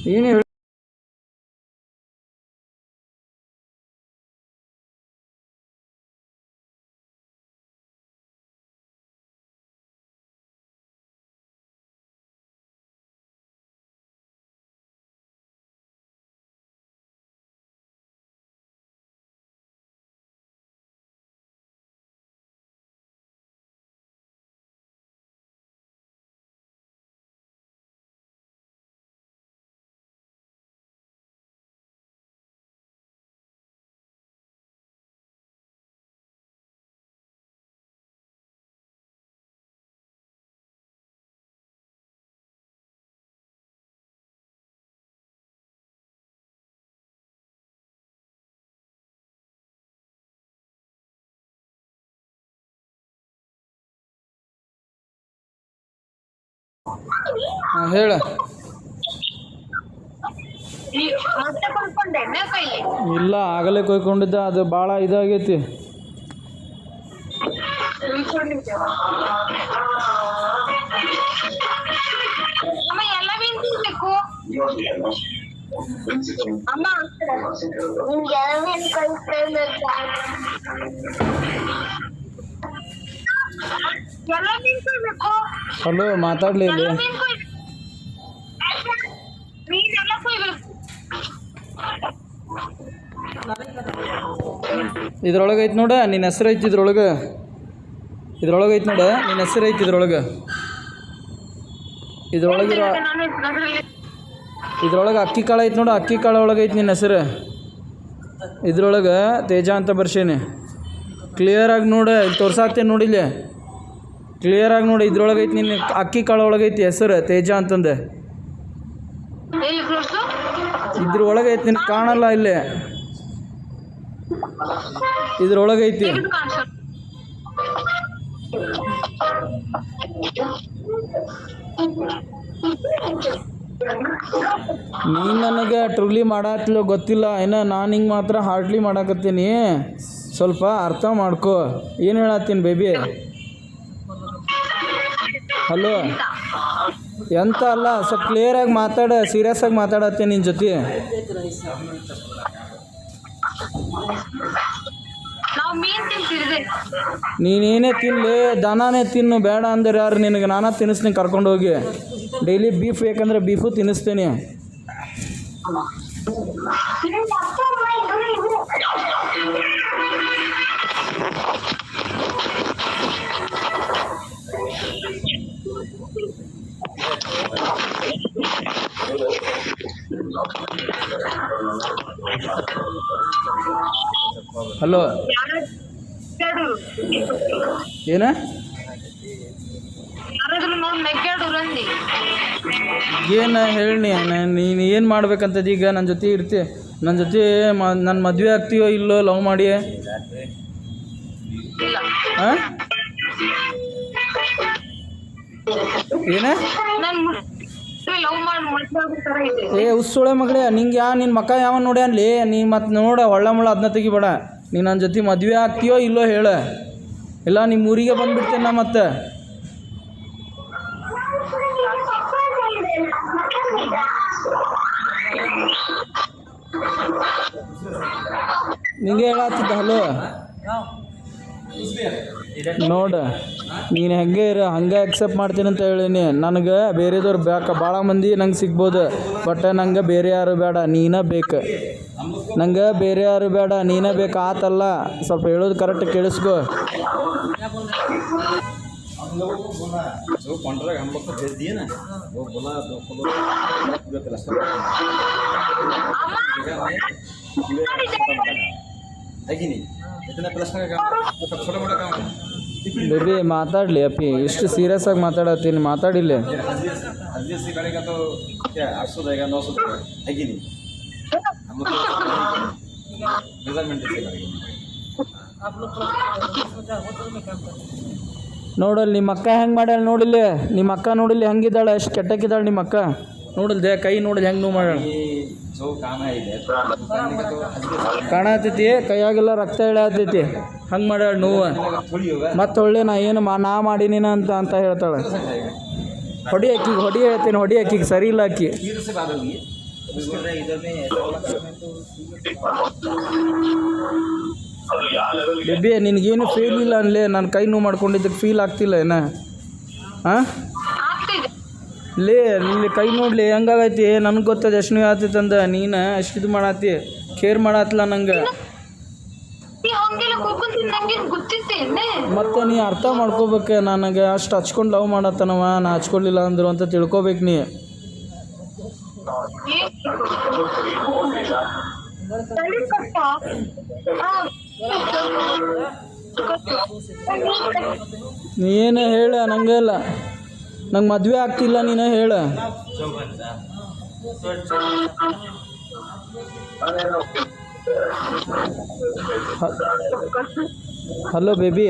ಏನು ಹೇಳಿ ಹೇಳ ಇಲ್ಲ ಆಗಲೇ ಕೊಯ್ಕೊಂಡಿದ್ದ ಅದು ಭಾಳ ಇದಾಗೈತಿ ಹಲೋ ಮಾತಾಡ್ಲಿ ಇಲ್ಲಿ ಇದ್ರೊಳಗೆ ಐತಿ ನೋಡ ನಿನ್ನ ಹೆಸರು ಐತಿ ಇದ್ರೊಳಗೆ ಐತಿ ನೋಡ ನಿನ್ನ ಹೆಸರು ಐತಿ ಇದ್ರೊಳಗೆ ಅಕ್ಕಿ ಕಾಳು ಐತಿ ನೋಡ ಅಕ್ಕಿ ಕಾಳು ಒಳಗೆ ಐತಿ ನಿನ್ನ ಹೆಸರು ಇದ್ರೊಳಗೆ ತೇಜ ಅಂತ ಬರ್ಸೀನಿ ಕ್ಲಿಯರಾಗಿ ನೋಡು ಇಲ್ಲಿ ತೋರ್ಸಾತ್ತೇನೆ ನೋಡಿಲ್ಲ ಕ್ಲಿಯರಾಗಿ ನೋಡಿ ಇದ್ರೊಳಗೆ ಐತಿ ನಿನ್ನ ಅಕ್ಕಿ ಕಾಳು ಒಳಗೆ ಐತಿ ಹೆಸರು ತೇಜ ಅಂತಂದೆ ಇದ್ರೊಳಗೆ ಐತಿ ನಿನ್ನ ಕಾಣಲ್ಲ ಇಲ್ಲಿ ಇದ್ರೊಳಗೆ ಐತಿ ನೀನು ನನಗೆ ಟ್ರೂಲಿ ಮಾಡತ್ತಿಲ್ಲ ಗೊತ್ತಿಲ್ಲ ಏನೋ ನಾನು ಹಿಂಗೆ ಮಾತ್ರ ಹಾರ್ಡ್ಲಿ ಮಾಡಾಕತ್ತೀನಿ ಸ್ವಲ್ಪ ಅರ್ಥ ಮಾಡ್ಕೊ ಏನು ಹೇಳತ್ತೀನಿ ಬೇಬಿ ಹಲೋ ಎಂತ ಅಲ್ಲ ಸ್ವಲ್ಪ ಕ್ಲಿಯರಾಗಿ ಮಾತಾಡ ಸೀರಿಯಸ್ ಆಗಿ ಮಾತಾಡತ್ತೀನಿ ನಿನ್ನ ಜೊತೆ ನೀನೇನೇ ತಿನ್ನಲಿ ದನನೇ ತಿನ್ನು ಬೇಡ ಅಂದ್ರೆ ಯಾರು ನಿನಗೆ ನಾನಾ ತಿನ್ನಿಸ್ತೀನಿ ಕರ್ಕೊಂಡು ಹೋಗಿ ಡೈಲಿ ಬೀಫ್ ಬೇಕಂದ್ರೆ ಬೀಫು ತಿನ್ನಿಸ್ತೀನಿ ಹಲೋ ಏನ ಏನು ಹೇಳಿ ನೀನು ಏನು ಮಾಡ್ಬೇಕಂತದ ಈಗ ನನ್ನ ಜೊತೆ ಇರ್ತಿ ನನ್ನ ಜೊತೆ ನನ್ನ ಮದುವೆ ಆಗ್ತೀಯೋ ಇಲ್ಲೋ ಲವ್ ಮಾಡಿ ಹಾಂ ಏನ ಉಸ್ಸೊಳೆ ಮಗಳೇ ನಿಂಗೆ ನಿನ್ನ ಮಕ್ಕ ಯಾವ ನೋಡಿ ಅನ್ಲಿ ನೀ ಮತ್ತೆ ನೋಡ ಒಳ್ಳ ಮುಳ್ಳ ಅದನ್ನ ತೆಗಿಬೇಡ ನೀನು ನನ್ನ ಜೊತೆ ಮದುವೆ ಆಗ್ತೀಯೋ ಇಲ್ಲೋ ಹೇಳ ಇಲ್ಲ ನಿಮ್ಮ ಊರಿಗೆ ಬಂದುಬಿಡ್ತೇನೆ ನಾ ಮತ್ತೆ ನಿಂಗೆ ಹೇಳತ್ತಿದ್ದ ಹಲೋ ನೋಡ ನೀನು ಹೆಂಗೆ ಇರ ಹಂಗೆ ಅಕ್ಸೆಪ್ಟ್ ಮಾಡ್ತೀನಿ ಅಂತ ಹೇಳೀನಿ ನನಗೆ ಬೇರೆದವ್ರು ಭಾಳ ಮಂದಿ ನಂಗೆ ಸಿಗ್ಬೋದು ಬಟ್ ನಂಗೆ ಬೇರೆ ಯಾರು ಬೇಡ ನೀನೇ ಬೇಕು ನಂಗೆ ಬೇರೆ ಯಾರು ಬೇಡ ನೀನೇ ಬೇಕು ಆತಲ್ಲ ಸ್ವಲ್ಪ ಹೇಳೋದು ಕರೆಕ್ಟ್ ಕೇಳಿಸ್ಕೊ ಬೇಬಿ ಮಾತಾಡಲಿ ಅಪ್ಪಿ ಇಷ್ಟು ಸೀರಿಯಸ್ ಆಗಿ ಮಾತಾಡತ್ತೀನಿ ಮಾತಾಡಿಲ್ಲ ನೋಡಲ್ಲಿ ನಿಮ್ಮ ಅಕ್ಕ ಹೆಂಗೆ ಮಾಡ್ಯಾಳ ನೋಡಿಲ್ಲ ನಿಮ್ಮ ಅಕ್ಕ ನೋಡಿಲ್ಲ ಹೆಂಗಿದ್ದಾಳೆ ಎಷ್ಟು ಕೆಟ್ಟಕ್ಕಿದ್ದಾಳೆ ನಿಮ್ಮ ಅಕ್ಕ ನೋಡಲ್ದೆ ಕೈ ನೋಡಿಲ್ಲ ಹೆಂಗೆ ನೋವು ಮಾಡ್ಯಾಳ ಕಾಣತೈತಿ ಕೈಯಾಗೆಲ್ಲ ರಕ್ತ ಇಳತೈತಿ ಹಂಗೆ ಮಾಡ್ಯಾಳ ನೋವು ಮತ್ತೆ ಒಳ್ಳೆ ನಾ ಏನು ನಾ ಮಾಡೀನಿ ಅಂತ ಹೇಳ್ತಾಳೆ ಹೊಡಿ ಅಕ್ಕಿಗೆ ಹೊಡಿ ಹೇಳ್ತೀನಿ, ಹೊಡಿ ಅಕ್ಕಿಗೆ ಸರಿ ಇಲ್ಲ ಅಕ್ಕಿ. ಬೇಬಿ ನಿನಗೇನು ಫೀಲ್ ಇಲ್ಲ ಅನ್ಲೇ, ನಾನು ಕೈ ನೋವು ಮಾಡ್ಕೊಂಡಿದ್ದಕ್ಕೆ ಫೀಲ್ ಆಗ್ತಿಲ್ಲ ಏನ? ಹಾಂ ಲೇ ನಿಲ್ಲಿ ಕೈ ನೋಡ್ಲಿ ಹೆಂಗಾಗೈತಿ, ನನಗೆ ಗೊತ್ತದ ಎಷ್ಟು ನೀವು ಆತೈತಂದ, ನೀನು ಅಷ್ಟು ಇದು ಮಾಡತ್ತಿ, ಕೇರ್ ಮಾಡತ್ತಿಲ್ಲ ನಂಗೆ. ಮತ್ತೆ ನೀ ಅರ್ಥ ಮಾಡ್ಕೋಬೇಕು, ನನಗೆ ಅಷ್ಟು ಹಚ್ಕೊಂಡು ಲವ್ ಮಾಡತ್ತನವ, ನಾ ಹಚ್ಕೊಳ್ಳಿಲ್ಲ ಅಂದ್ರು ಅಂತ ತಿಳ್ಕೊಬೇಕು ನೀ. ನೀನೇ ಹೇಳ, ನಂಗೆ ಇಲ್ಲ, ನಂಗೆ ಮದುವೆ ಆಗ್ತಿಲ್ಲ, ನೀನೇ ಹೇಳ. ಹಲೋ ಬೇಬಿ,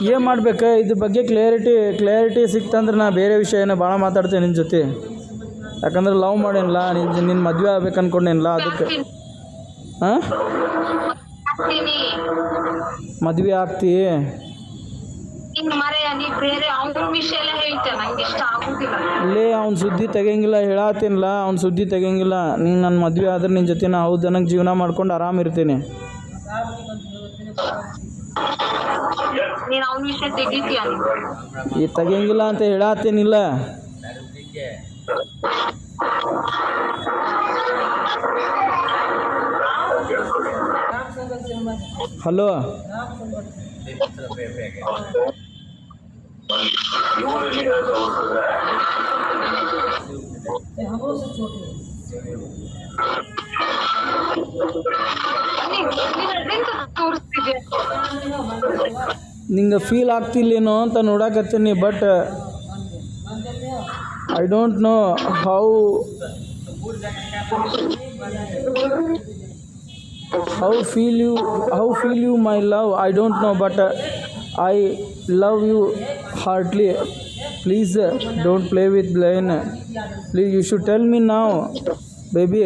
ಏನು ಮಾಡ್ಬೇಕು ಇದ್ರ ಬಗ್ಗೆ ಕ್ಲಾರಿಟಿ ಸಿಕ್ತಂದ್ರೆ ನಾ ಬೇರೆ ವಿಷಯನ ಭಾಳ ಮಾತಾಡ್ತೇನೆ ನಿನ್ನ ಜೊತೆ. ಯಾಕಂದ್ರೆ ಲವ್ ಮಾಡೇನಿಲ್ಲ, ನಿನ್ನ ಮದುವೆ ಆಗ್ಬೇಕು ಅನ್ಕೊಂಡೇನಿಲ್ಲ ಅದಕ್ಕೆ. ಹಾಂ ಮದುವೆ ಆಗ್ತಿ? ಇಲ್ಲೇ ಅವ್ನ ಸುದ್ದಿ ತೆಗಿಯಂಗಿಲ್ಲ, ಹೇಳತ್ತೀನಿಲ್ಲ, ಅವ್ನ ಸುದ್ದಿ ತೆಗಿಯಂಗಿಲ್ಲ. ನೀನು ನನ್ನ ಮದುವೆ ಆದ್ರೆ ನಿನ್ನ ಜೊತೆ ನಾ ಹೌದು ನನಗೆ ಜೀವನ ಮಾಡ್ಕೊಂಡು ಆರಾಮಿರ್ತೀನಿ. ಈ ತೆಗಿಯಂಗಿಲ್ಲ ಅಂತ ಹೇಳತ್ತೀನಿಲ್ಲ. ಹಲೋ ನಿಂಗೆ ಫೀಲ್ ಆಗ್ತಿಲ್ಲೇನೋ ಅಂತ ನೋಡಕತ್ತೀನಿ, but I don't know how feel you my love. I don't know, but I love you heartily. Please don't play with Blaine. Please, you should tell me now, baby.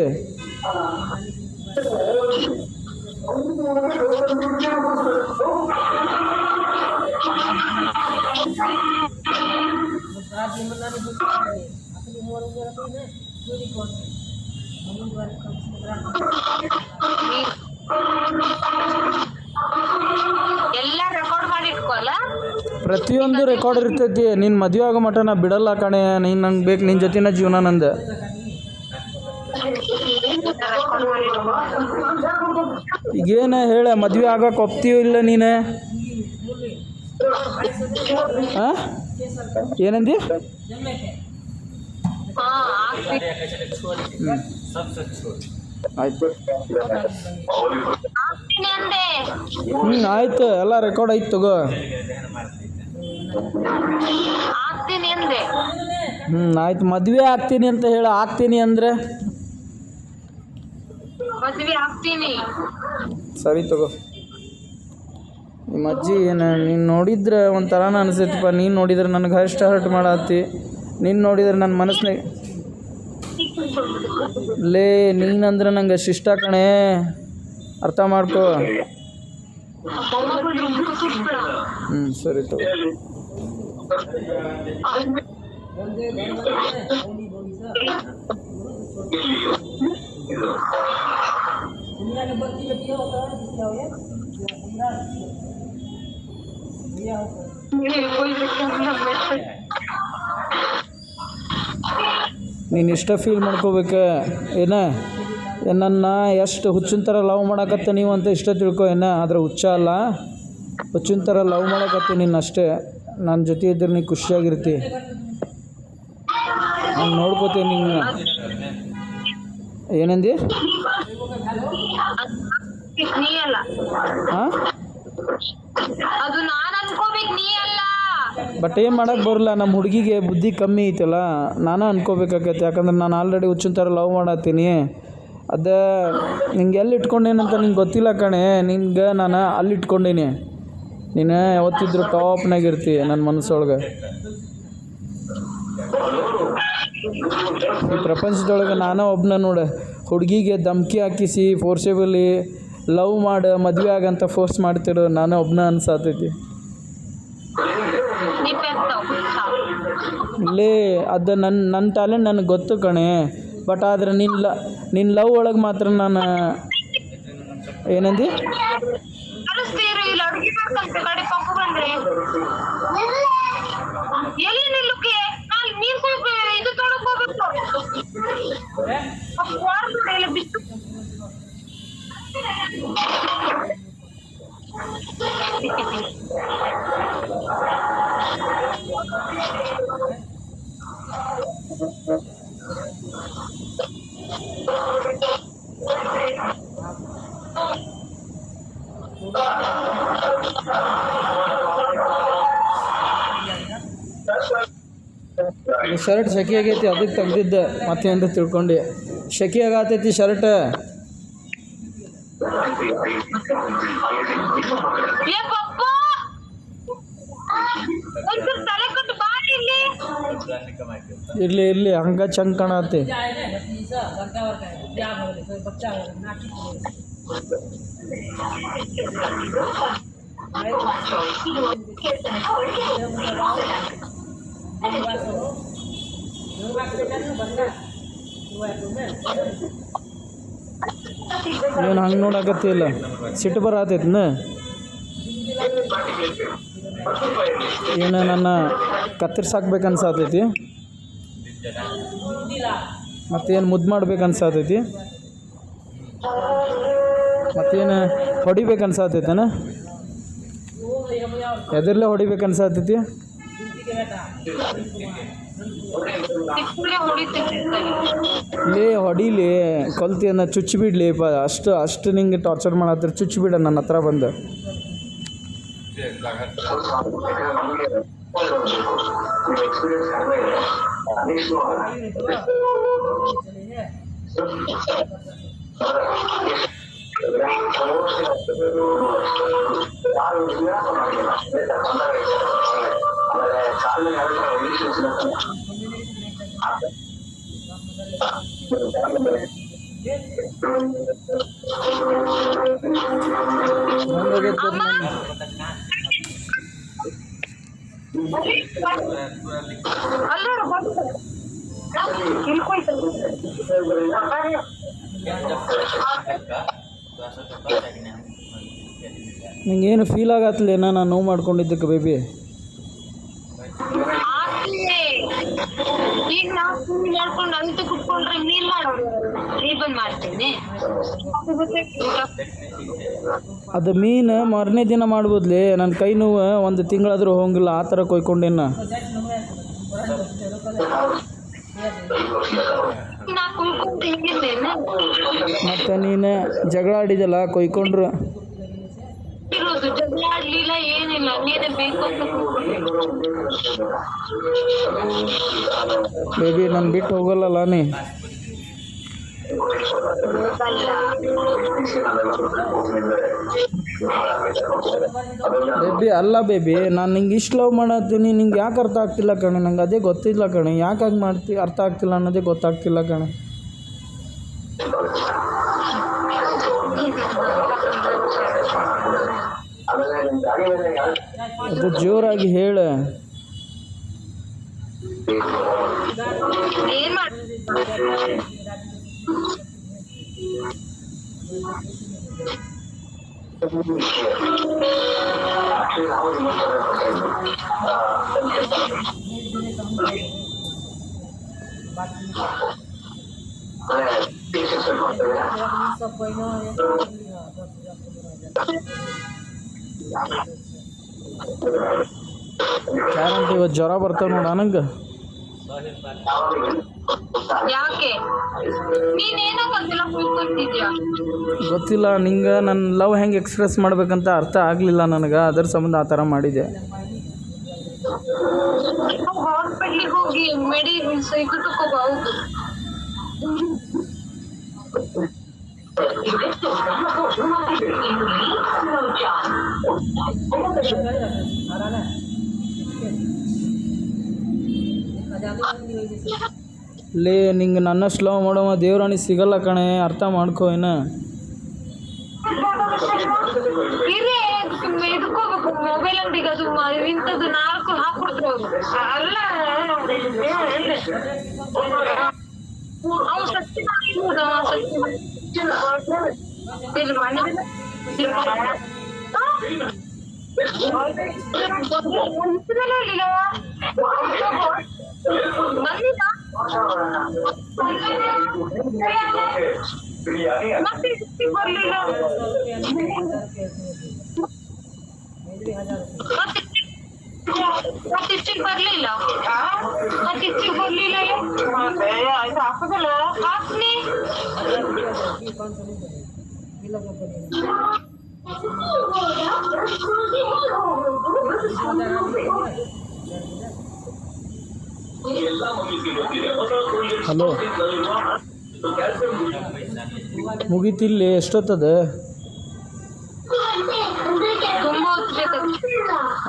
ಪ್ರತಿಯೊಂದು record ಇರ್ತೈತಿ. ನಿನ್ನ ಮದುವೆ ಆಗೋ ಮಟ್ಟ ನಾ ಬಿಡಲ್ಲ ಕಣೆ. ನೀನು ನಂಗೆ ಬೇಕು, ನಿನ್ನ ಜೊತೆನ ಜೀವನ ನಂದು. ಈಗೇನ ಹೇಳ, ಮದುವೆ ಆಗೋಕೆ ಒಪ್ತೀಯೋ ಇಲ್ಲ ನೀನು? ಹಾಂ ಏನಂದಿ? ಆಯ್ತು ಆಯ್ತು, ಎಲ್ಲ ರೆಕಾರ್ಡ್ ಆಯ್ತು ತಗೋ. ಆಯ್ತು, ಮದುವೆ ಆಗ್ತೀನಿ ಅಂತ ಹೇಳ. ಆಗ್ತೀನಿ ಅಂದ್ರೆ ಸರಿ ತಗೋ. ನಿಮ್ಮ ಅಜ್ಜಿ ಏನು ನೀನು ನೋಡಿದ್ರೆ ಒಂಥರನ ಅನಿಸೈತಪ್ಪ. ನೀನು ನೋಡಿದ್ರೆ ನನಗೆ ಅಷ್ಟು ಹರ್ಟ್ ಮಾಡತ್ತಿ. ನೀನು ನೋಡಿದ್ರೆ ನನ್ನ ಮನಸ್ಸಿನಾಗ ಲೇ, ನೀನಂದ್ರೆ ನಂಗೆ ಶಿಷ್ಟ ಕಣೆ, ಅರ್ಥ ಮಾಡ್ಕೋ. ಸರಿ ತಗೋ. ನೀನು ಇಷ್ಟ ಫೀಲ್ ಮಾಡ್ಕೋಬೇಕು ಏನ? ನನ್ನ ಎಷ್ಟು ಹುಚ್ಚಿನ ಥರ ಲವ್ ಮಾಡಕತ್ತ ನೀವು ಅಂತ ಇಷ್ಟ ತಿಳ್ಕೊ ಏನ? ಆದರೆ ಹುಚ್ಚ ಅಲ್ಲ, ಹುಚ್ಚಿನ ಥರ ಲವ್ ಮಾಡಕತ್ತಿ ನೀನು ಅಷ್ಟೇ. ನನ್ನ ಜೊತೆ ಇದ್ರೆ ನೀ ಖುಷಿಯಾಗಿರ್ತಿ. ನಾನು ನೋಡ್ಕೋತೀನಿ ನಿನ್ನ. ಏನಂದಿ? ಹಾಂ ಬಟ್ ಏನು ಮಾಡೋಕ್ಕೆ ಬರಲ್ಲ. ನಮ್ಮ ಹುಡುಗಿಗೆ ಬುದ್ಧಿ ಕಮ್ಮಿ ಐತಲ್ಲ, ನಾನು ಅನ್ಕೋಬೇಕಾಗತ್ತೆ. ಯಾಕಂದ್ರೆ ನಾನು ಆಲ್ರೆಡಿ ಹುಚ್ಚಿನ ಥರ ಲವ್ ಮಾಡತ್ತೀನಿ. ಅದೇ ನಿಂಗೆ ಎಲ್ಲಿ ಇಟ್ಕೊಂಡೇನಂತ ನಿಂಗೆ ಗೊತ್ತಿಲ್ಲ ಕಣೆ. ನಿನ್ಗೆ ನಾನು ಅಲ್ಲಿ ಇಟ್ಕೊಂಡೀನಿ. ನೀನು ಯಾವತ್ತಿದ್ರು ಟಾಪ್ನಾಗಿರ್ತಿ ನನ್ನ ಮನಸ್ಸೊಳಗೆ. ಈ ಪ್ರಪಂಚದೊಳಗೆ ನಾನೇ ಒಬ್ಬನ ನೋಡು, ಹುಡುಗಿಗೆ ಧಮ್ಕಿ ಹಾಕಿಸಿ ಫೋರ್ಸೇಬಲಿ ಲವ್ ಮಾಡಿ ಮದುವೆ ಆಗಂತ ಫೋರ್ಸ್ ಮಾಡ್ತಿರೋ ನಾನು ಒಬ್ಬನ ಅನ್ಸಾತೈತಿ. ಲೇ ಅದು ನನ್ನ ಟ್ಯಾಲೆಂಟ್ ನನಗೆ ಗೊತ್ತು ಕಣೆ. ಬಟ್ ಆದರೆ ನಿನ್ನ ಲವ್ ಒಳಗೆ ಮಾತ್ರ ನಾನು ಏನಂದು ಶರ್ಟ್ ಶೆಕೆ ಆಗೈತಿ ಅದಕ್ಕೆ ತೆಗ್ದಿದ್ದೆ ಮತ್ತೇನ್ರ ತಿಳ್ಕೊಂಡು. ಶೆಕೆ ಆಗತೈತಿ ಶರ್ಟ್. ಇರ್ಲಿ ಹಂಗ ಚಂದ ಕಾಣತಿ. ಏನು ಹಂಗೆ ನೋಡಕತ್ತಿಲ್ಲ, ಸಿಟ್ಟು ಬರತೈತಿನ? ಏನು ನನ್ನ ಕತ್ತರಿಸಾಕ್ಬೇಕನ್ಸಾತೈತಿ? ಮತ್ತೇನು ಮುದ್ದು ಮಾಡ್ಬೇಕನ್ಸಾತೈತಿ? ಮತ್ತೇನು ಹೊಡಿಬೇಕನ್ಸಾತೈತನ? ಎದರ್ಲೆ ಹೊಡಿಬೇಕನ್ಸಾತೈತಿ? ಲೇ ಹೊಡಿಲಿ ಕೊಲ್ತಿಯನ್ನ ಚುಚ್ಚಿಬಿಡ್ಲಿ ಅಷ್ಟು ನಿಂಗೆ ಟಾರ್ಚರ್ ಮಾಡತ್ತರ. ಚುಚ್ಚಿಬಿಡ ನನ್ನ ಹತ್ರ ಬಂದು. ನಿಂಗೇನು ಫೀಲ್ ಆಗತ್ತಲೇನ ನಾನು ನೋವು ಮಾಡ್ಕೊಂಡಿದ್ದಕ್ಕೆ ಬೇಬಿ? ಈಗ ನಾವು ಫೋನ್ ಮಾಡ್ಕೊಂಡು ಅಂತ ಕುತ್ಕೊಂಡ್ರೆ ನೀನ್ ಮಾಡೋದು ಬಂದ್ ಮಾಡ್ತೀನಿ. ಅದು ಮೀನು ಮಾರನೇ ದಿನ ಮಾಡ್ಬೋದ್ಲಿ. ನನ್ನ ಕೈ ನೋವು ಒಂದು ತಿಂಗಳಾದ್ರೂ ಹೋಗಿಲ್ಲ, ಆ ಥರ ಕೊಯ್ಕೊಂಡೇನ. ಮತ್ತೆ ನೀನು ಜಗಳ ಆಡಿದಲ್ಲ ಕೊಯ್ಕೊಂಡ್ರು. ಜಗಳ ಆಡ್ಲಿಲ್ಲ ಏನಿಲ್ಲ, ನೀನೇ ಬೇಕು. ಬೇಬಿ ನಾನು ಬಿಟ್ಟು ಹೋಗಲ್ಲಲ್ಲ ನೀ? ಬೇಬಿ ಅಲ್ಲ ಬೇಬಿ, ನಾನು ನಿಂಗೆ ಇಷ್ಟು ಲವ್ ಮಾಡತ್ತೀನಿ, ನಿಂಗೆ ಯಾಕೆ ಅರ್ಥ ಆಗ್ತಿಲ್ಲ ಕಣೆ? ನಂಗೆ ಅದೇ ಗೊತ್ತಿಲ್ಲ ಕಣೆ, ಯಾಕೆ ಹಾಗೆ ಮಾಡ್ತಿ ಅರ್ಥ ಆಗ್ತಿಲ್ಲ ಅನ್ನೋದೇ ಗೊತ್ತಾಗ್ತಿಲ್ಲ ಕಣೆ. ಅದು ಜೋರಾಗಿ ಹೇಳ. ಯಾರಂತ ಇವತ್ತು ಜ್ವರ ಬರ್ತಾವ ನೋಡ ನಂಗೆ. ಯಾಕೆ ಗೊತ್ತಿಲ್ಲ ನಿಂಗೆ ನನ್ನ ಲವ್ ಹೆಂಗೆ ಎಕ್ಸ್ಪ್ರೆಸ್ ಮಾಡ್ಬೇಕಂತ ಅರ್ಥ ಆಗಲಿಲ್ಲ ನನಗೆ, ಅದರ ಸಂಬಂಧ ಆ ಥರ ಮಾಡಿದೆ. ಹಾಸ್ಪಿಟ್ಲಿಗೆ ಹೋಗಿ ಮೆಡಿಸಿನ್ ತಗೋಬಾ. ಲೇ ನಿಂಗೆ ನನ್ನ ಸ್ಲೋ ಮಾಡೋ ದೇವ್ರಾಣಿ ಸಿಗಲ್ಲ ಕಣೆ, ಅರ್ಥ ಮಾಡ್ಕೋ. ಏನು ಇರೇ ಇದಕ್ಕೋಗ್ಬೇಕು ಮೊಬೈಲ್ ಅಂಗಡಿಗೆ, ಅದು ಇಂಥದ್ದು 4 ಹಾಕ್ಬಿಡ್ತಾರೆ ಅವ್ರು. ಅಲ್ಲ ಅವ್ರು ಸತ್ಯ ಇಲ್ಲಿ ಮನೆ ಬರ್ಲಿಲ್ಲ ಹಾಕುದಿಲ್ಲ ಹಾಕ್ನಿ ಹಲೋ, ಮುಗೀತಿಲ್ಲಿ ಎಷ್ಟೊತ್ತದ?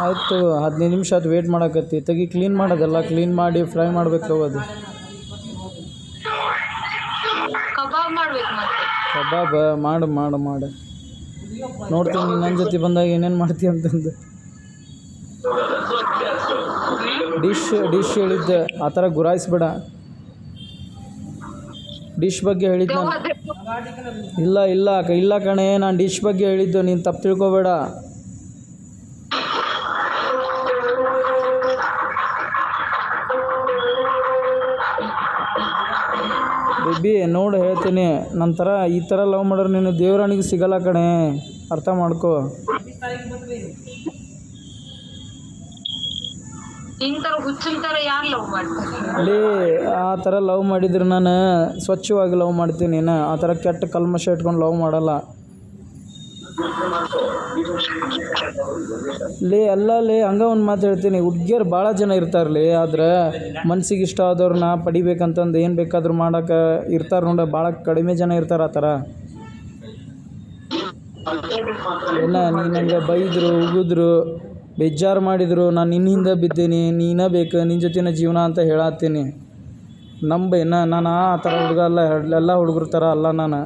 ಆಯಿತು, 15 ನಿಮಿಷ ಆಯ್ತು ವೇಟ್ ಮಾಡಕತ್ತಿ. ತೆಗಿ, ಕ್ಲೀನ್ ಮಾಡೋದಲ್ಲ, ಕ್ಲೀನ್ ಮಾಡಿ ಫ್ರೈ ಮಾಡ್ಬೇಕು ಅದು. ಕಬಾಬ್ ಮಾಡು ಮಾಡು ಮಾಡು, ನೋಡ್ತೀನಿ ನನ್ನ ಜೊತೆ ಬಂದಾಗ ಏನೇನು ಮಾಡ್ತೀವಿ ಅಂತಂದು. ಡಿಶ್ ಹೇಳಿದ್ದೆ, ಆ ಥರ ಗುರಾಯಿಸ್ಬೇಡ. ಡಿಶ್ ಬಗ್ಗೆ ಹೇಳಿದ್ದು ನಾನು. ಇಲ್ಲ ಕಣೆ, ನಾನು ಡಿಶ್ ಬಗ್ಗೆ ಹೇಳಿದ್ದು, ನೀನು ತಪ್ಪು ತಿಳ್ಕೊಬೇಡ. ಬೇಬಿ ನೋಡಿ ಹೇಳ್ತೀನಿ, ನಂತರ ಈ ಥರ ಲವ್ ಮಾಡೋರು ನೀನು ದೇವ್ರಾಣಿಗೆ ಸಿಗಲ್ಲ ಕಣೆ, ಅರ್ಥ ಮಾಡ್ಕೋ. ಲೇ, ಆ ಥರ ಲವ್ ಮಾಡಿದ್ರೆ ನಾನು ಸ್ವಚ್ಛವಾಗಿ ಲವ್ ಮಾಡ್ತೀನಿ, ಆ ಥರ ಕೆಟ್ಟ ಕಲ್ಮಶ ಇಟ್ಕೊಂಡು ಲವ್ ಮಾಡಲ್ಲ. ಲೇ ಹಂಗ ಒಂದು ಮಾತು ಹೇಳ್ತೀನಿ, ಹುಡುಗಿಯರು ಭಾಳ ಜನ ಇರ್ತಾರಲಿ, ಆದ್ರೆ ಮನ್ಸಿಗೆ ಇಷ್ಟ ಆದವ್ರನ್ನ ಪಡಿಬೇಕಂತಂದು ಏನು ಬೇಕಾದ್ರೂ ಮಾಡೋಕೆ ಇರ್ತಾರೆ ನೋಡ, ಭಾಳ ಕಡಿಮೆ ಜನ ಇರ್ತಾರೆ ಆ ಥರ. ನೀನು ನಂಗೆ ಬೈದರು, ಉಗಿದ್ರು, ಬೇಜಾರು ಮಾಡಿದರು, ನಾನು ನಿನ್ನಿಂದ ಬಿದ್ದೀನಿ, ನೀನೇ ಬೇಕು, ನಿನ್ನ ಜೊತೆನ ಜೀವನ ಅಂತ ಹೇಳತ್ತೀನಿ. ನಾನು ಆ ಥರ ಹುಡುಗ ಅಲ್ಲ, ಎಲ್ಲ ಹುಡುಗರ ಥರ ಅಲ್ಲ ನಾನು.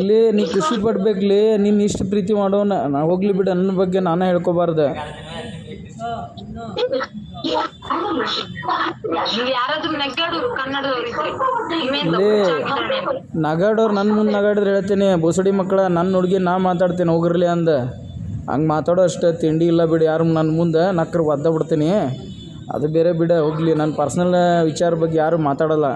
ಲೇ, ನೀ ಖುಷಿ ಪಡ್ಬೇಕ್ಲಿ, ನೀನು ಇಷ್ಟು ಪ್ರೀತಿ ಮಾಡೋನ, ನಾ ಹೋಗ್ಲಿ ಬಿಡು, ನನ್ನ ಬಗ್ಗೆ ನಾನೇ ಹೇಳ್ಕೊಬಾರ್ದು. ಲೇ, ನಗಾಡೋರು ನನ್ನ ಮುಂದೆ ನಗಾಡಿದ್ರೆ ಹೇಳ್ತೀನಿ, ಬೋಸಡಿ ಮಕ್ಕಳ ನನ್ನ ಹುಡುಗಿ ನಾ ಮಾತಾಡ್ತೀನಿ ಹೋಗಿರ್ಲಿ ಅಂದ. ಹಂಗೆ ಮಾತಾಡೋ ಅಷ್ಟೇ ತಿಂಡಿ ಇಲ್ಲ ಬಿಡು, ಯಾರು ನನ್ನ ಮುಂದೆ ನಕ್ಕರು ಒದ್ದ ಬಿಡ್ತೀನಿ. ಅದು ಬೇರೆ ಬಿಡ, ಹೋಗಲಿ. ನನ್ನ ಪರ್ಸ್ನಲ್ ವಿಚಾರ ಬಗ್ಗೆ ಯಾರು ಮಾತಾಡಲ್ಲ.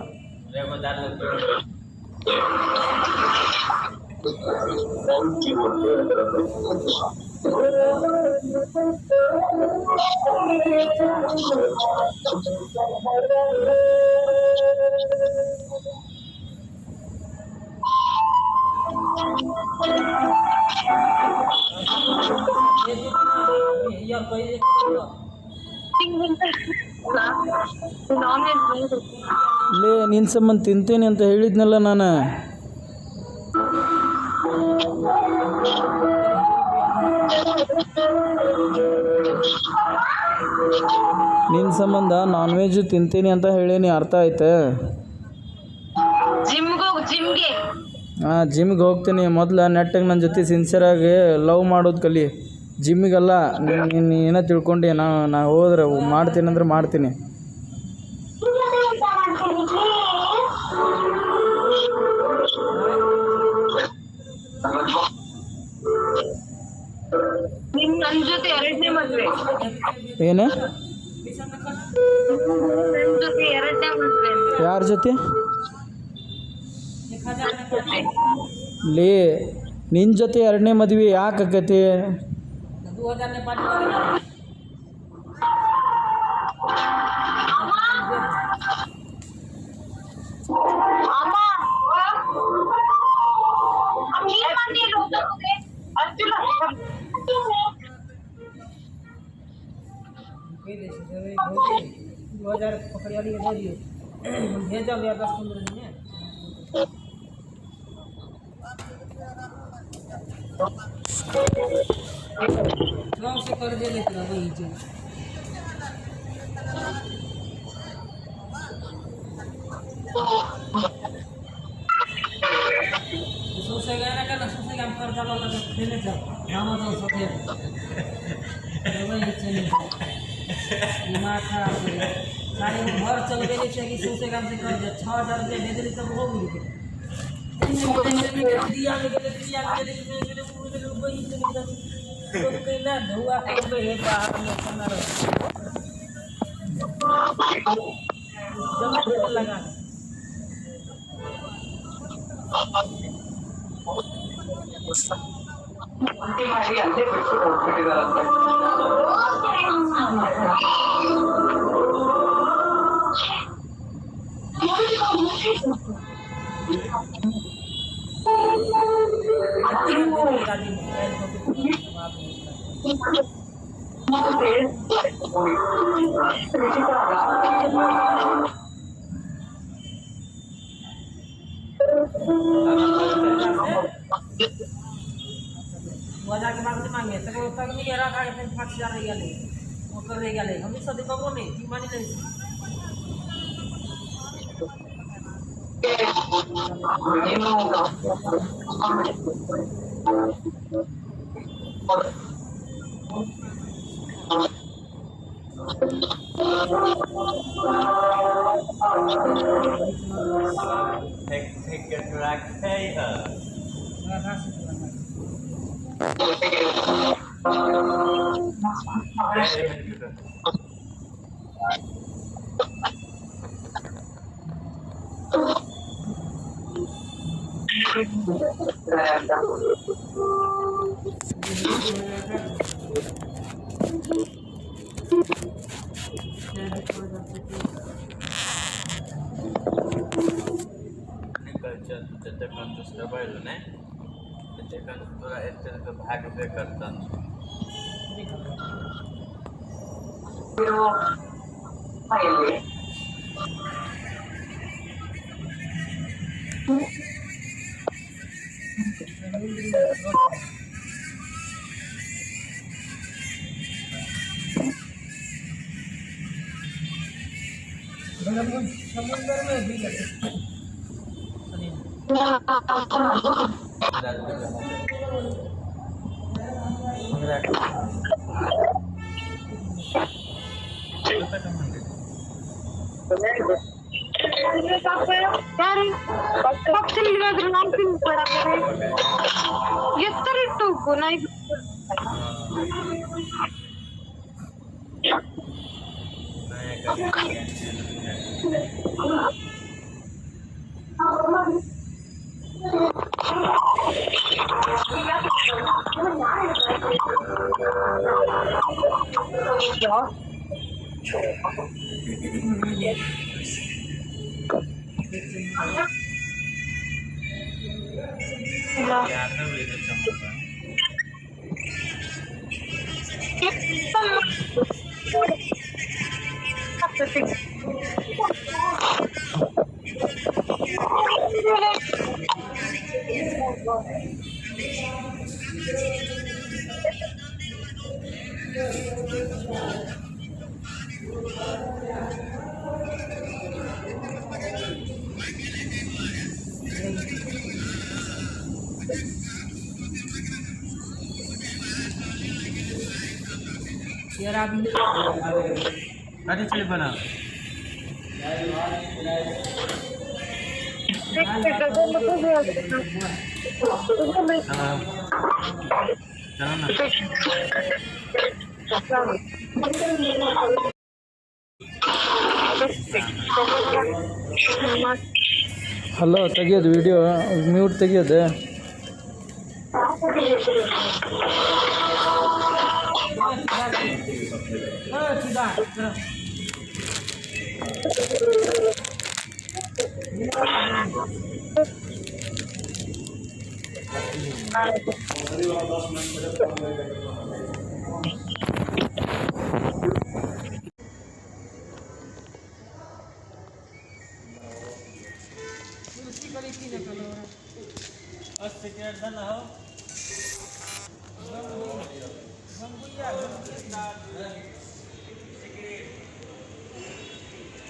ಲೇ, ನಿನ್ನ ಸಂಬಂಧ ತಿಂತೇನೆ ಅಂತ ಹೇಳಿದ್ನಲ್ಲ ನಾನು. ನಿನ್ನ ಸಂಬಂಧ ನಾನ್ ವೆಜ್ ತಿಂತೀನಿ ಅಂತ ಹೇಳೀನಿ, ಅರ್ಥ ಆಯ್ತಾ? ಹಾಂ, ಜಿಮ್ಗೆ ಹೋಗ್ತೀನಿ. ಮೊದಲು ನೆಟ್ಟಾಗಿ ನನ್ನ ಜೊತೆ ಸಿನ್ಸಿಯರಾಗಿ ಲವ್ ಮಾಡೋದು ಕಲಿ, ಜಿಮ್ಮಿಗಲ್ಲ. ನೀನು ಏನೋ ತಿಳ್ಕೊಂಡು ನಾ ಹೋದ್ರೆ ಮಾಡ್ತೀನಿ ಅಂದ್ರೆ ಮಾಡ್ತೀನಿ. ಏನು? ಯಾರ ಜೊತೆ? ಲೇ, ನಿನ್ನ ಜೊತೆ 2ನೇ ಮದುವೆ ಯಾಕೆ ಆಕೈತಿ? सोचेगा ना करना सोचेगा हम कर डालो तो खेलने जाओ नाम तो सोचे वही चले दिमाग खराब हो गया सारे घर चल गए से कि सोचेगा हमसे कर दे 6000 रुपया दे दे तब हो गई दिया में गए वही चले जाओ तो कहना धुआ कर पे बाहर में खाना रहो जब लगा वजह के बाद मांगे तो वो तक नहीं रहा का 5000 रह गए वो कर रह गए हम सब देखो नहीं की मानी नहीं Take a drag paper. त्याच्याकडून दुसरं पाहिलं नाही त्याच्याकडून तुला एकतर भाग पे करतात समुद्र में भी लगे ಎತ್ತರಿಟ್ಟು ನಾಯಿ यार आदमी अरे चल बना चलो ना ಹಲೋ ತೆಗಿಯೋದು ವಿಡಿಯೋ ಮ್ಯೂಟ್ ತೆಗಿಯೋದು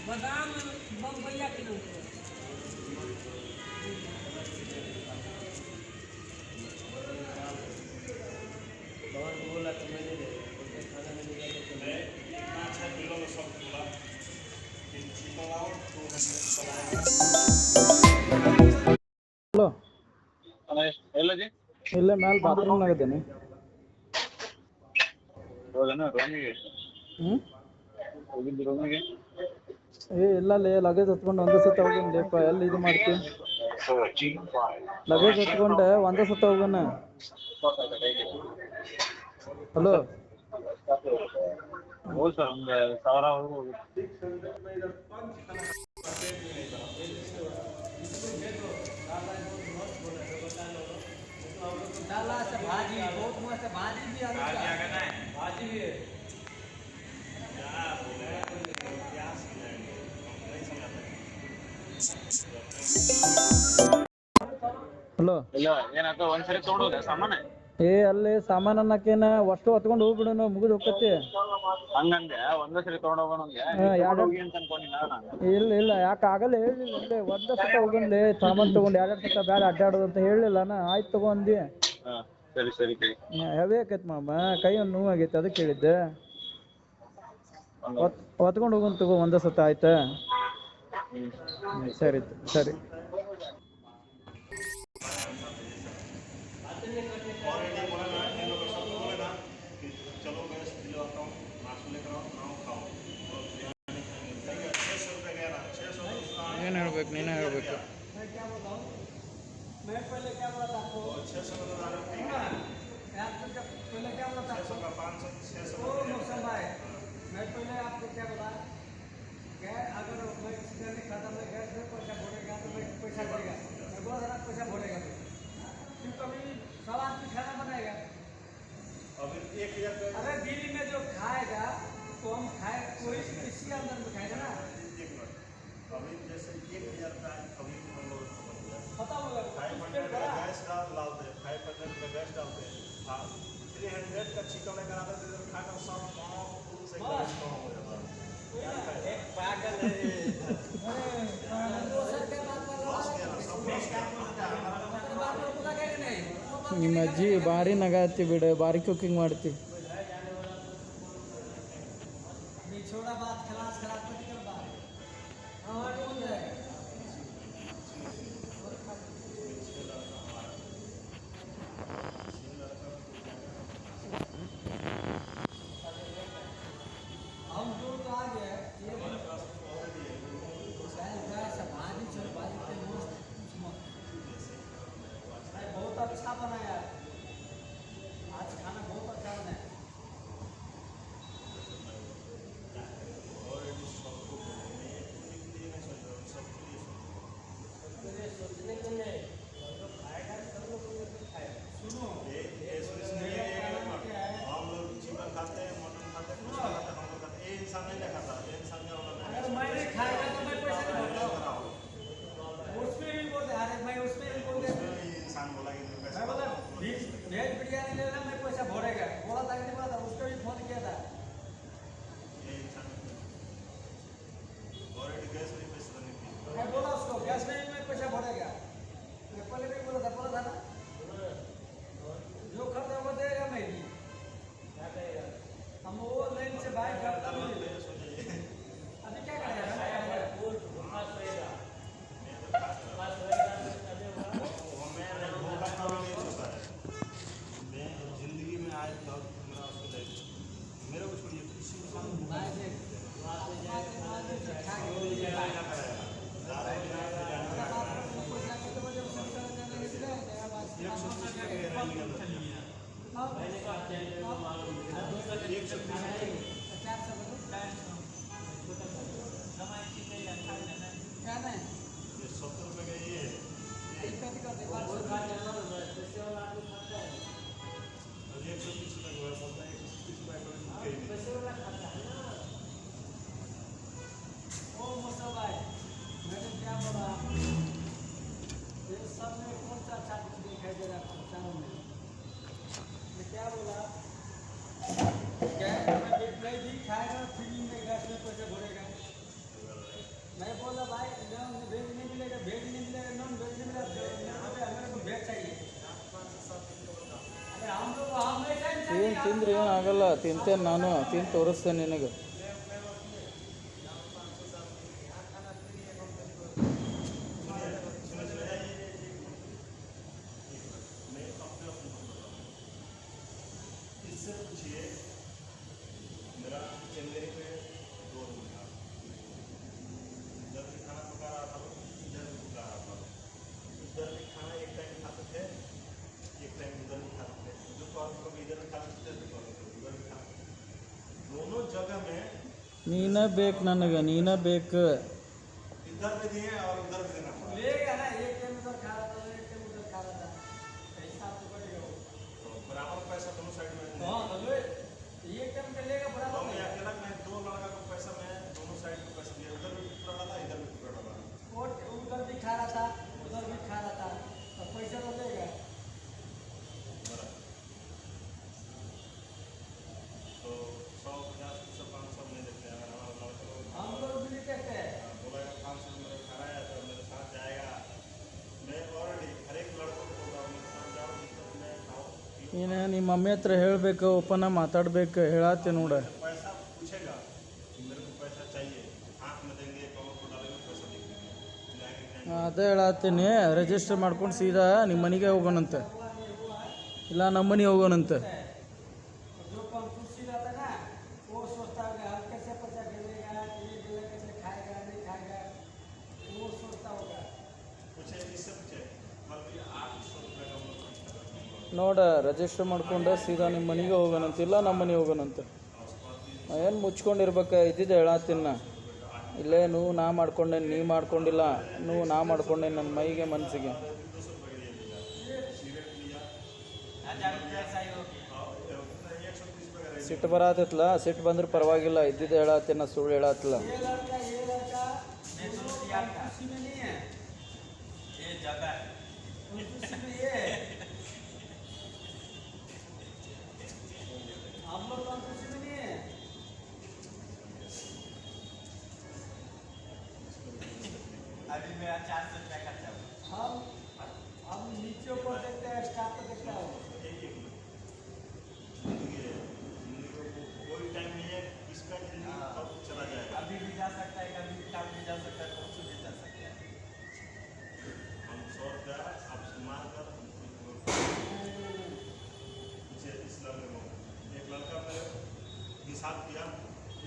बादाम बम भैया किलो ಎಲ್ಲದಿ ಇಲ್ಲೇ ಮ್ಯಾಲೆ ಬಾತ್ರೂಮ್ನಾಗ ಅದೇನಿ. ಹೋದನ ರೂಮಿಗೆ ಹ್ಞೂ ಹೋಗಿದ್ದು ರೂಮಿಗೆ ಇಲ್ಲಲ್ಲೇ ಲಗೇಜ್ ಹೊತ್ಕೊಂಡು ಒಂದೇ ಸತ ಹೋಗಿನ್ಲೇಪ್ಪ, ಎಲ್ಲಿ ಇದು ಮಾಡ್ತಿ? ಲಗೇಜ್ ಹೊತ್ಕೊಂಡೆ ಒಂದೇ ಸತ ಹೋಗೋಣ. ಹಲೋ ಹೋಗಿ ಸರ್ ಒಂದು 1000 ಹೋಗಿ. डाला से भाजी बहुत मस्त भाजी भी आलू का भाजी भी ಹಲೋ ಇಲ್ಲ ಏನಾಯ್ತು ಒಂದ್ಸರಿ ತೊಗೊಂಡೋದ ಸಾಮಾನ ಅಲ್ಲಿ ಸಾಮಾನು ಅನ್ನಕ್ಕೇನ ಅಷ್ಟು ಹೊತ್ಕೊಂಡು ಹೋಗ್ಬಿಡು, ನಾವು ಮುಗಿದು ಹೋಗ್ತತಿ. ಹಂಗಂದೆ ಒಂದೇ ಸರಿ ತೊಗೊಂಡೋಗೋಣ ಹೋಗಿ ಅಂತ ಅನ್ಕೊಂಡಿ ನಾನು. ಇಲ್ಲ ಯಾಕೆ ಆಗಲ್ಲ ಹೇಳಿಲ್ಲ, ಇಲ್ಲೇ ಒಂದೇ ಸತ ಹೋಗನ್ಲಿ ಸಾಮಾನು ತೊಗೊಂಡು 2 ಸತ ಬೇಡ ಅಡ್ಡಾಡೋದು ಅಂತ ಹೇಳಿಲ್ಲ ನಾ. ಆಯ್ತು ತಗೊಂಡು ಹಾಂ ಸರಿ ಸರಿ ಕೈ ಹೆವಿ ಆಕೈತೆ ಮಾಮ, ಕೈ ಒಂದು ನೋವು ಆಗೈತೆ ಅದಕ್ಕೆ ಹೇಳಿದ್ದೆ. ಹೊತ್ಕೊಂಡು ಹೋಗೋಣ ತಗೋ ಒಂದೇ ಸತ, ಆಯ್ತಾ? ಸರಿ ಸರಿ. ಏನು ಹೇಳ್ಬೇಕು, ನೀನೇ ಹೇಳ್ಬೇಕು. मैं पहले क्या बोला था आपको 600 पहले क्या बोला था आपको 500 600 मौसम भाई मैं पहले आपको क्या बोला गैस अगर मैं सिलेंडर खाता मैं गैस में पैसा भरेगा तो मैं पैसा भरेगा मैं बोला था पैसा भरेगा फिर कभी सब आदमी खाना बनाएगा अभी 1000 अरे दिल्ली में जो खाएगा तो हम खाए कोई इसी अंदर में खाएगा ना अभी जैसे 1000 का अभी हम लोग पता होगा 500 का गैस डालते हैं 500 का गैस डालते हैं 300 का चिकन लेकर आते हैं खाना सब से कम हो जाता है एक पागल है अरे दोसर के बात कर रहा है ನಿಮ್ಮ ಅಜ್ಜಿ ಭಾರಿ ನಗಾತಿ ಬಿಡು, ಭಾರಿ ಕುಕಿಂಗ್ ಮಾಡ್ತಿ. छोटा बात खलास खराब मत कर बात हाँ बोल जाएगा हम जो तो आ गए ये भाजी चल भाजी पे मस्त बहुत अच्छा बनाया आज खाना बहुत अच्छा बनाया वेज बिरयानी लेना मैं पैसा भरेगा बोला था कि नहीं बोला था उसको भी फोन किया था मैं बोला उसको गैस में भी मैं पैसा भरेगा मैं पहले भी बोला था ना जो खर्चा वो देगा मैं भी हम वो लाइन से बाइक करता हूँ अभी क्या करेगा जिंदगी में आए तब मेरे को छोड़िए मैं बोला भाई वेज नहीं मिलेगा वेज नहीं मिलेगा नॉन वेज नहीं मिलेगा यहाँ पे हमारे को वेज चाहिए अरे हम लोग हम ಏನು ತಿಂದ್ರೆ ಏನು ಆಗಲ್ಲ, ತಿಂತೇನೆ ನಾನು, ತಿಂದು ತೋರಿಸ್ತೇನೆ ನಿನಗೆ. ನೀನೇ ಬೇಕು ನನಗೆ, ನೀನೇ ಬೇಕು. लेगा ना, एक टाइम उधर खा रहा था, एक टाइम उधर खा रहा था, ऐसा आपको पड़ेगा वो। बराबर पैसा दोनों साइड में हाँ तो एक टाइम का लेगा बराबर मैं नहीं। अकेला मैं दो लड़का को पैसा मैं दोनों साइड को पैसा दिया उधर भी टुकड़ा डाला इधर भी टुकड़ा डाला वो उधर भी खा रहा था, उधर भी खा रहा था, तो पैसा तो लेगा। तो 100, 50, 500 नहीं देते हैं अगर हमारा लड़का लोग हम लोग भी नहीं कहते हैं। बोलेगा 500 मेरे खाया तो मेरे साथ जाएगा मैं ऑलरेडी हर एक लड़कों को बोलता हूँ मेरे साथ जाओ जितना मैं खाओ ನೀನು ನಿಮ್ಮ ಮಮ್ಮಿ ಹತ್ರ ಹೇಳಬೇಕು, ಓಪನ್ ಮಾತಾಡ್ಬೇಕು. ಹೇಳತ್ತೆ ನೋಡ, पैसा पूछेगा कि मेरे को पैसा चाहिए हाथ में देंगे कमर को डालेंगे पैसा देंगे ಅದೇ ಹೇಳತ್ತೀನಿ. ರಿಜಿಸ್ಟರ್ ಮಾಡ್ಕೊಂಡು ಸೀದಾ ನಿಮ್ಮ ಮನೆಗೆ ಹೋಗೋಣಂತೆ, ಇಲ್ಲ ನಮ್ಮ ಮನೆಗೆ ಹೋಗೋಣಂತೆ. जो कम कुर्सी रहता है ना, वो सोचता होगा हम कैसे पैसा भेजेगा, ये देगा कैसे खाएगा नहीं खाएगा, वो सोचता होगा। पूछे इससे पूछे बल्कि 800 रुपये का हम लोग खर्च कर रहे हैं ನೋಡ, ರಿಜಿಸ್ಟರ್ ಮಾಡ್ಕೊಂಡು ಸೀದಾ ನಿಮ್ಮ ಮನೆಗೆ ಹೋಗೋಣಂತೆ, ಇಲ್ಲ ನಮ್ಮ ಮನೆಗೆ ಹೋಗೋಣಂತೆ. ಏನು ಮುಚ್ಕೊಂಡಿರ್ಬೇಕು ಇದ್ದಿದ್ದು ಹೇಳತ್ತೀನಿ ನಾ. ಇಲ್ಲೇ ನಾ ಮಾಡ್ಕೊಂಡೆ, ನೀ ಮಾಡ್ಕೊಂಡಿಲ್ಲ, ನಾ ಮಾಡ್ಕೊಂಡೆ ನನ್ನ ಮೈಗೆ ಮನಸ್ಸಿಗೆ. ಸಿಟ್ಟು ಬರತ್ತಲ್ಲ, ಸಿಟ್ಟು ಬಂದ್ರೆ ಪರವಾಗಿಲ್ಲ, ಇದ್ದಿದ್ದು ಹೇಳತ್ತೀನಿ ನಾ, ಸುಳ್ಳು ಹೇಳತ್ತಿಲ್ಲ. ये लड़का कुर्सी में नहीं है, ये ज़्यादा है। कुर्सी में ये है। हम लोग कौन कुर्सी में नहीं है। अभी मेरा 400 रुपया खर्चा हुआ। हम नीचे ऊपर देखते हैं, स्टाफ को देखता है। कोई टाइम नहीं है इसका जिंदगी कब चला जाएगा अभी भी जा सकता है, कभी भी कल भी जा सकता है, परसों भी जा सकता है। हम 100 रुपया आपसे मांग कर पीछे इस लड़के को एक लड़का मेरे हिसाब किया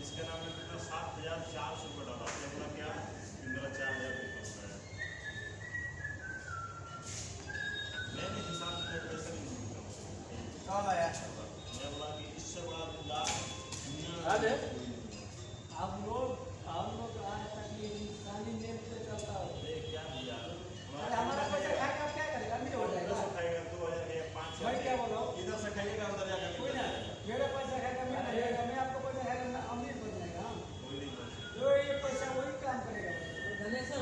इसके नाम में कितना 7,400 रुपये डाला एक लग गया मेरा 4,000 रुपये फंस गया मैंने हिसाब किया पैसे नहीं मिलता कब आया? मैं बोला कि इससे बड़ा दुनिया अरे हम लोग आज तक ये इंसानी नेम से चलता है। क्या दिया अरे हमारा पैसा खाएगा क्या करेगा, नहीं हो जाएगा। खाएगा 2,000 या 5,000 मैं क्या बोल रहा हूँ, इधर से खाइएगा उधर जाकर कोई ना मेरा पैसा खाएगा, मैं नहीं खाएगा, मैं आपको पैसा खाएगा, मैं अमीर बन जाएगा। हम कोई नहीं बन सकता। जो ये पैसा वही काम करेगा, तो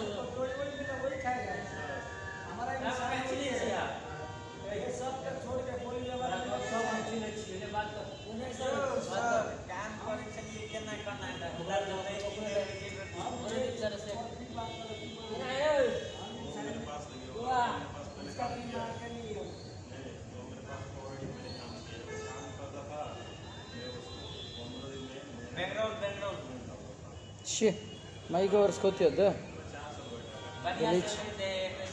वही मिला वही खाएगा। हमारा इंसान वही है। ये सब का छोड़ के कोई भी हमारा सब काम करे के लिए केना करना है उधर जो है कि हम एक तरह से बात करो कि मेरे पास नहीं वो होगा मेरे पास पहले इसका काम भी किया मार के नहीं हो। नहीं तो मेरे पास ऑलरेडी मैंने काम किया काम करता था मैं उसको 15 दिन में बैकग्राउंड ಶಿ ಮೈಗೆ ಒರೆಸ್ಕೋತಿಯದ್ದು. बढ़िया गलीच। से दे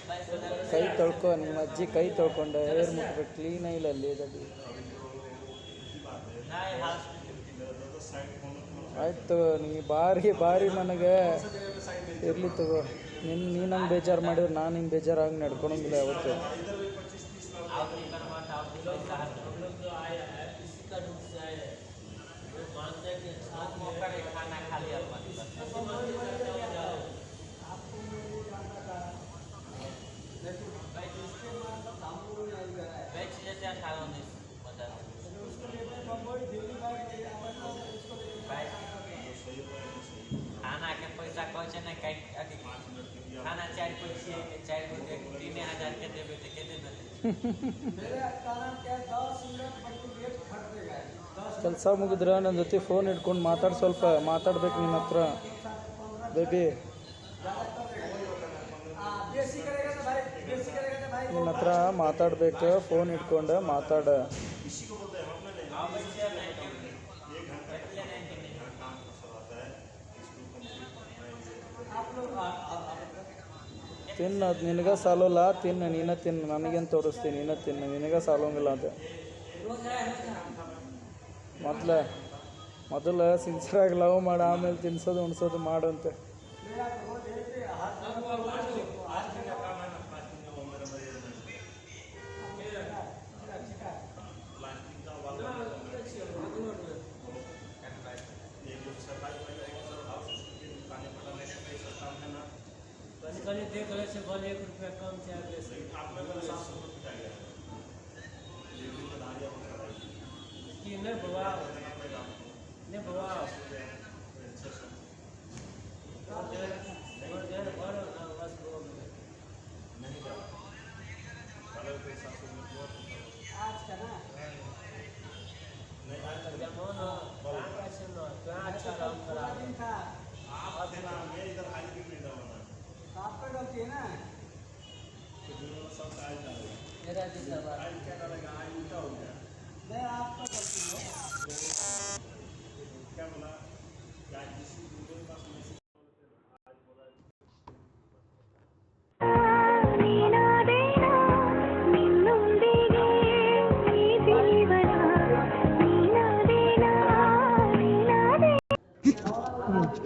22,000 ಕೈ ತೊಳ್ಕೊ, ನಿಮ್ಮ ಅಜ್ಜಿ ಕೈ ತೊಳ್ಕೊಂಡೆ, ಹೇರ್ ಮುಟ್ಬೇಕು, ಕ್ಲೀನ್ ಇಲ್ಲ ಅಲ್ಲಿ ಅದಲ್ಲಿ. नए हॉस्पिटल मेरा तो साइड फोन ಆಯ್ತು, ನೀ ಭಾರಿ ನನಗೆ ಇರಲಿ ತಗೋ. ನೀ ನಂಗೆ ಬೇಜಾರು ಮಾಡಿದ್ರೆ ನಾನು ನಿಂಗೆ ಬೇಜಾರಾಗಿ ನಡ್ಕೊಳಂಗಿಲ್ಲ ಯಾವತ್ತು. इधर भी 25-30 लाख आउटरी बनवाता आउटरी पैसा हम लोग जो आए हैं किसी का रूप से आए हैं वो मानते हैं कि आप मौका के खाना खा लिया आपको मैं नहीं जानता था, लेकिन इसके बाद हम लोग नहीं गया है। बैच जैसे 18-19 मतलब उसको लेते बम्बई दिल्ली बाइक उसको लेते बैच सही होगा नहीं सही खाना के पैसा कहै ना कहीं अथी 5 मिनट की दिया खाना 4 को छिए के 4 को 3,000 के देबे तो केते देते मेरे कारण क्या 10 मिनट बल्कि गेट खरीदेगा 10 ಕೆಲಸ ಮುಗಿದ್ರೆ ನನ್ನ ಜೊತೆ ಫೋನ್ ಇಟ್ಕೊಂಡು ಮಾತಾಡಿ, ಸ್ವಲ್ಪ ಮಾತಾಡ್ಬೇಕು ನಿನ್ನ ಹತ್ರ ಬೇಬಿ. बेसी करेगा तो भाई, बेसी करेगा तो भाई ನಿನ್ನ ಹತ್ರ ಮಾತಾಡ್ಬೇಕು, ಫೋನ್ ಇಟ್ಕೊಂಡು ಮಾತಾಡ. इसी को बोलते हैं हम अपने नहीं आप बच्चे नहीं के 1 घंटा इसलिए नहीं के का काम फसल आता है इसको कंप्लीट करना है आप लोग ತಿನ್ನು, ಅದು ನಿನಗೆ ಸಾಲೋಲ್ಲ, ತಿನ್ನು, ನೀನೇ ತಿನ್ನು, ನನಗೇನು ತೋರಿಸ್ತೀನಿ, ನೀನೇ ತಿನ್ನು, ನಿನಗೆ ಸಾಲೋಂಗಿಲ್ಲ ಅದು. ಮೊದಲು ಸಿನ್ಸಿಯರಾಗಿ ಲವ್ ಮಾಡಿ ಆಮೇಲೆ ತಿನ್ಸೋದು ಉಣ್ಸೋದು ಮಾಡಂತೆ. मेरा रोज ऐसे हाथ काम है ना प्लास्टिक का वो मेरा मरीज नहीं प्लास्टिक का वाला एक लोग सफाई देख रहे से भले 1 रुपया कम चाहे बेसी आपने मेरे 700 रुपये आ गया लेकिन तो दारिया पकड़ा है कि नहीं बवा नहीं बवा और देर भर बस वो नहीं क्या पहले तो 700 रुपये आज का ना नहीं आज तक जमो ना का से ना क्या अच्छा काम करा दिन था आप थे ना मैं इधर हाई भी नहीं डाला ना तो आपका गलती है ना तो जो सब आज डालेगा मेरा जैसा बात आज क्या डालेगा आज उल्टा हो गया नहीं आपका गलती है क्या बोला क्या जिस दूसरे पास मैसेज आज बोला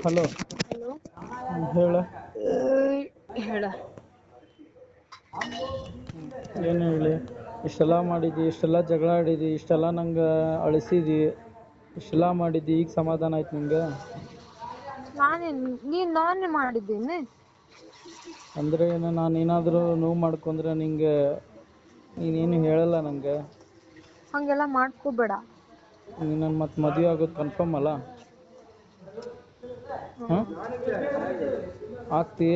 ಹಲೋ ಹೇಳ ಹೇಳ ಏನು ಹೇಳಿ ಇಷ್ಟೆಲ್ಲ ಮಾಡಿದ್ದಿ ಇಷ್ಟೆಲ್ಲ ಜಗಳ ಆಡಿದಿ ಇಷ್ಟೆಲ್ಲ ನಂಗೆ ಅಳಿಸಿದಿ ಇಷ್ಟೆಲ್ಲ ಮಾಡಿದ್ದಿ ಈಗ ಸಮಾಧಾನ ಆಯ್ತು ನಿಂಗೆ ನಾನೇ ಮಾಡಿದ್ದೀನಿ ಅಂದರೆ ಏನು ನಾನು ಏನಾದರೂ ನೋವು ಮಾಡ್ಕೊಂಡ್ರೆ ನಿಂಗೆ ನೀನೇನು ಹೇಳಲ್ಲ ನಂಗೆ ಹಂಗೆಲ್ಲ ಮಾಡ್ಕೋಬೇಡ ನೀನು ನನ್ನ ಮತ್ತೆ ಮದುವೆ ಆಗೋದು ಕನ್ಫರ್ಮ್ ಅಲ್ಲ ಹಾಂ ಆಗ್ತೀ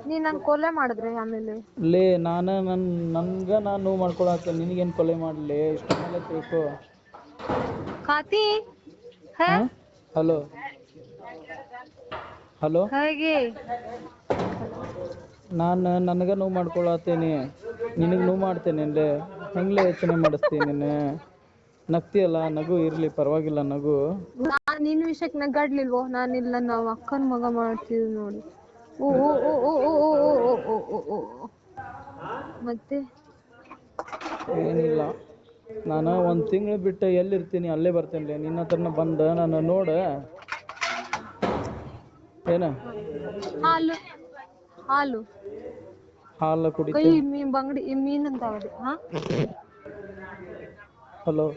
ನೀನ್ ನನ್ ಕೊಲೆ ಮಾಡಿದ್ರೆ ಆಮೇಲೆ ಲೇ ನಾನು ನನ್ಗೆ ನಾನು ನೋವು ಮಾಡ್ಕೊಳಕ್ಕೆ ನಿನಗೇನು ಕೊಲೆ ಮಾಡಲಿ ಇಷ್ಟ ಮೇಲೆ ತಿಳ್ಕೊ ಖಾತಿ ಹಾಂ ಹಲೋ ಹಲೋ ಹೇಗೆ ನಾನು ನನಗೆ ನೋವು ಮಾಡ್ಕೊಳತ್ತೀನಿ ನಿನಗೆ ನೋವು ಮಾಡ್ತೇನೆ ಅಲ್ಲೇ ಹೆಂಗ್ಲೇ ಯೋಚನೆ ಮಾಡಿಸ್ತೀನಿ ನೀನು ನಗ್ತೀಯಲ್ಲ ನಗು ಇರಲಿ ಪರವಾಗಿಲ್ಲ ನಗು ನಾನ್ ನಿನ್ ವಿಷಯಕ್ಕೆ ನಗಾಡ್ಲಿಲ್ವೋ ನಾನಿಲ್ಲ ನಾವ್ ಅಕ್ಕನ ಮಗ ಮಾಡ್ತೀವಿ ನೋಡಿ ಓ ಓ ಓ ಓ ಓ ಓ ಓ ಓ ಓ ಓ ಓ. ಮತ್ತೆ ಏನಿಲ್ಲ ನಾನು ಒಂದು ತಿಂಗಳು ಬಿಟ್ಟು ಎಲ್ಲಿರ್ತೀನಿ ಅಲ್ಲೇ ಬರ್ತೇನೆ ನಿನ್ನ ಹತ್ರನ ಬಂದು ನಾನು ನೋಡ ಏನ ಹಾಲು ಹಾಲು ಹಾಲು ಕೈ ಕುಡಿತೆ ಬಂಗಡಿ ಮೀನ್ ಅಂತ ಹಾ ಹಲೋ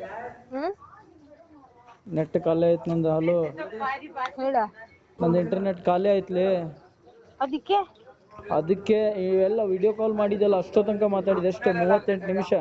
ನೆಟ್ ಖಾಲಿ ಆಯ್ತು ನಂದು ಹಲೋ ಹೇಳ ನಂದು ಇಂಟರ್ನೆಟ್ ಖಾಲಿ ಆಯ್ತಲೇ ಅದಕ್ಕೆ ಅದಕ್ಕೆ ಇವೆಲ್ಲ ವಿಡಿಯೋ ಕಾಲ್ ಮಾಡಿದ್ದೆಲ್ಲ ಅಷ್ಟೋ ತನಕ ಮಾತಾಡಿದೆ ಎಷ್ಟು 38 ನಿಮಿಷ